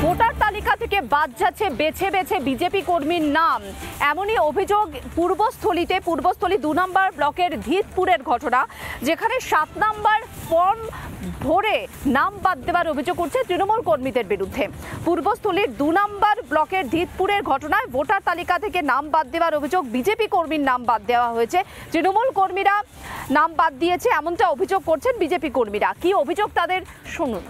Voter তালিকা থেকে বাদ যাচ্ছে বেছে বেছে বিজেপি কর্মীর নাম, এমনই অভিযোগ পূর্বস্থলী 2 নম্বর ব্লকের ধিতপুরের ঘটনা, যেখানে 7 নম্বর ফর্ম ভরে নাম বাদ দেওয়ার অভিযোগ উঠছে তৃণমূল কর্মীদের বিরুদ্ধে। পূর্বস্থলীর 2 নম্বর ব্লকের ধিতপুরের ঘটনায় ভোটার তালিকা থেকে নাম বাদ দেওয়ার অভিযোগ, বিজেপি কর্মীর নাম বাদ দেওয়া হয়েছে, তৃণমূল কর্মীরা নাম বাদ দিয়েছে এমনটা অভিযোগ করছেন বিজেপি কর্মীরা। কি অভিযোগ তাদের শুনুন।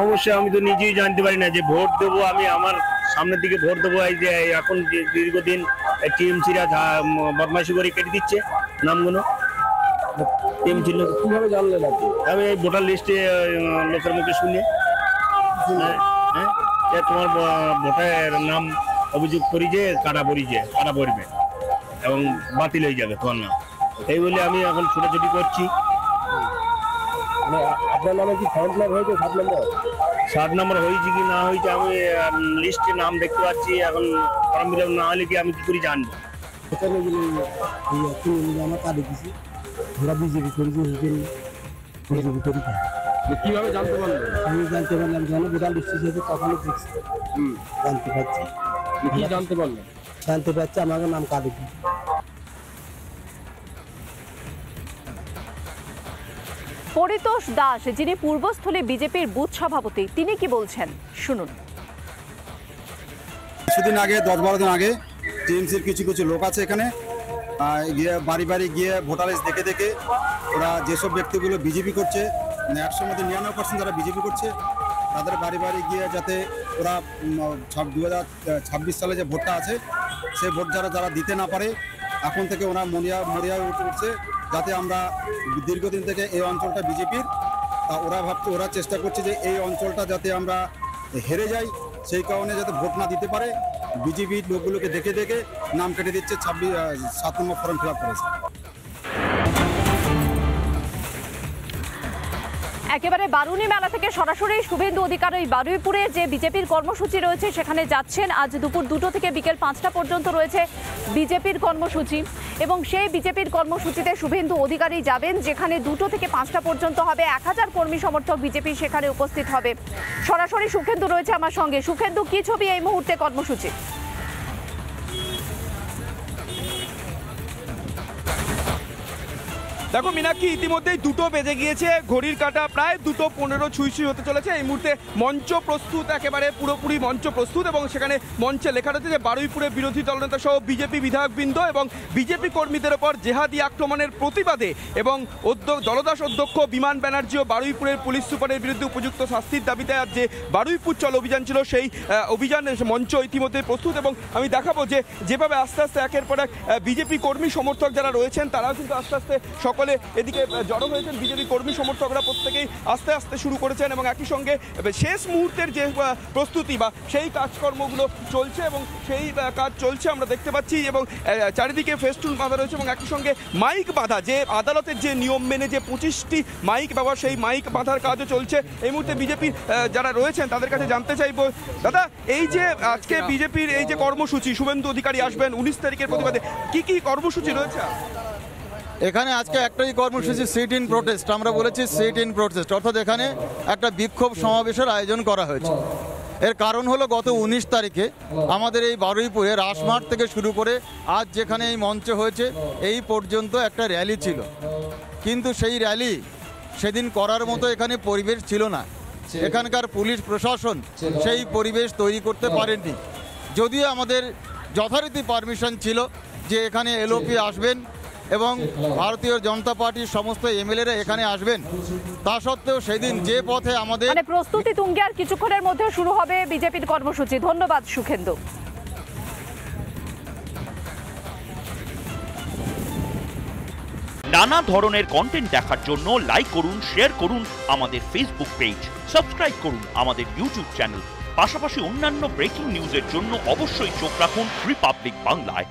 অবশ্যই আমি তো নিজেই জানতে পারি না যে ভোট দেবো, আমি আমার সামনের দিকে ভোট দেবো, এই যে এখন দীর্ঘদিন টিএমসিরা বদমাইশি করে কেটে দিচ্ছে নামগুলো। টিএমসি কিভাবে জানলেন আপনি? আমি এই ভোটার লিস্টে লোকের মুখে শুনে তোমার ভোটার নাম অভিযোগ করি যে কাটা পড়বে এবং বাতিল হয়ে যাবে তোমার নাম, এই বলে আমি এখন ছোটাছুটি করছি। আপনার নামে কি ফর্ম ফিল আপ হয়েছে? 7 নম্বর হয়েছে কি না হয়েছে আমি লিস্টে নাম দেখতে পাচ্ছি, এখন ফর্ম ফিল আপ না হলে কি আমি কি করে জানবো? আমার কার্ডে দিছি, ওরা বিজেপি করেছে, বিজেপি করি। কিভাবে জানতে পারলেন? আমি জানতে পারলাম যখন ভোটার লিস্টে এসেছে তখনই দেখছি, জানতে পারছি। কি জানতে পারলেন? জানতে পারছি আমার নাম কার্ডে দিছি। পরিতোষ দাস, যিনি পূর্বস্থলী বিজেপির বুথ সভাপতি, তিনি কি বলছেন শুনুন। কিছুদিন আগে 10-12 দিন আগে টিএমসির কিছু লোক আছে এখানে গিয়ে বাড়ি বাড়ি গিয়ে ভোটার লিস্ট দেখে ওরা যেসব ব্যক্তিগুলো বিজেপি করছে, 100-র মধ্যে 99% যারা বিজেপি করছে, তাদের বাড়ি বাড়ি গিয়ে যাতে ওরা 2026 সালে যে ভোটটা আছে সেই ভোট যারা দিতে না পারে, এখন থেকে ওরা মরিয়া উঠছে যাতে আমরা দীর্ঘদিন থেকে এই অঞ্চলটা বিজেপির, তা ওরা চেষ্টা করছে যে এই অঞ্চলটা যাতে আমরা হেরে যাই, সেই কারণে যাতে ভোট না দিতে পারে বিজেপি লোকগুলোকে দেখে নাম কেটে দিচ্ছে। 7 নম্বর ফর্ম ফিল আপ করেছে। একেবারে বারুণী মেলা থেকে সরাসরি শুভেন্দু অধিকারী বারুইপুরে যে বিজেপির কর্মসূচি রয়েছে সেখানে যাচ্ছেন। আজ দুপুর 2টো থেকে বিকেল 5টা পর্যন্ত রয়েছে বিজেপির কর্মসূচি, এবং সেই বিজেপির কর্মসূচিতে শুভেন্দু অধিকারী যাবেন, যেখানে 2টো থেকে 5টা পর্যন্ত হবে। 1000 কর্মী সমর্থক বিজেপি সেখানে উপস্থিত হবে। সরাসরি সুখেন্দু রয়েছে আমার সঙ্গে। সুখেন্দু, কি ছবি এই মুহূর্তে কর্মসূচি? দেখো মীনাক্ষী, ইতিমধ্যেই 2টো বেজে গিয়েছে, ঘড়ির কাঁটা প্রায় 2:15 ছুঁই হতে চলেছে। এই মুহূর্তে মঞ্চ প্রস্তুত, একেবারে পুরোপুরি মঞ্চ প্রস্তুত, এবং সেখানে মঞ্চে লেখা রয়েছে যে বারুইপুরে বিরোধী দলনেতা সহ বিজেপি বিধায়কবৃন্দ এবং বিজেপি কর্মীদের ওপর জেহাদি আক্রমণের প্রতিবাদে এবং দলদাস অধ্যক্ষ বিমান ব্যানার্জি ও বারুইপুরের পুলিশ সুপারের বিরুদ্ধে উপযুক্ত শাস্তির দাবিতে আজ যে বারুইপুর চল অভিযান ছিল, সেই অভিযান মঞ্চ ইতিমধ্যে প্রস্তুত। এবং আমি দেখাবো যে যেভাবে আস্তে আস্তে একের পর এক বিজেপি কর্মী সমর্থক যারা রয়েছেন তারাও কিন্তু আস্তে আস্তে সকলে এদিকে জড়ো হয়েছেন। বিজেপি কর্মী সমর্থকরা প্রত্যেকেই আস্তে আস্তে শুরু করেছেন, এবং একই সঙ্গে শেষ মুহূর্তের যে প্রস্তুতি বা সেই কাজকর্মগুলো চলছে, এবং সেই কাজ চলছে আমরা দেখতে পাচ্ছি। এবং চারিদিকে ফেস্টুন বাঁধা রয়েছে, এবং একই সঙ্গে মাইক বাঁধা, যে আদালতের যে নিয়ম মেনে যে 25টি মাইক ব্যবহার, সেই মাইক বাঁধার কাজও চলছে। এই মুহূর্তে বিজেপির যারা রয়েছেন তাদের কাছে জানতে চাইবো, দাদা এই যে আজকে বিজেপির এই যে কর্মসূচি, শুভেন্দু অধিকারী আসবেন 19 তারিখের প্রতিবাদে, কি কর্মসূচি রয়েছে? এখানে আজকে একটাই কর্মসূচি, সিট ইন প্রোটেস্ট। আমরা বলেছি সিট ইন প্রোটেস্ট, অর্থাৎ এখানে একটা বিক্ষোভ সমাবেশের আয়োজন করা হয়েছে। এর কারণ হলো গত 19 তারিখে আমাদের এই বারুইপুরে রাসমাঠ থেকে শুরু করে আজ যেখানে এই মঞ্চে হয়েছে এই পর্যন্ত একটা র্যালি ছিল, কিন্তু সেই র্যালি সেদিন করার মতো এখানে পরিবেশ ছিল না। এখানকার পুলিশ প্রশাসন সেই পরিবেশ তৈরি করতে পারেননি, যদিও আমাদের যথারীতি পারমিশন ছিল যে এখানে এলওপি আসবেন এবং ভারতীয় জনতা পার্টির সমস্ত এমএলএরা এখানে আসবেন। তা সত্ত্বেও সেদিন যে পথে আমাদের প্রস্তুতি তুঙ্গে, আর কিছুক্ষণের মধ্যে শুরু হবে বিজেপির কর্মসূচি। ধন্যবাদ সুখেন্দু। নানা ধরনের কন্টেন্ট দেখার জন্য লাইক করুন, শেয়ার করুন আমাদের ফেসবুক পেজ, সাবস্ক্রাইব করুন আমাদের ইউটিউব চ্যানেল। পাশাপাশি অন্যান্য ব্রেকিং নিউজের জন্য অবশ্যই চোখ রাখুন রিপাবলিক বাংলায়।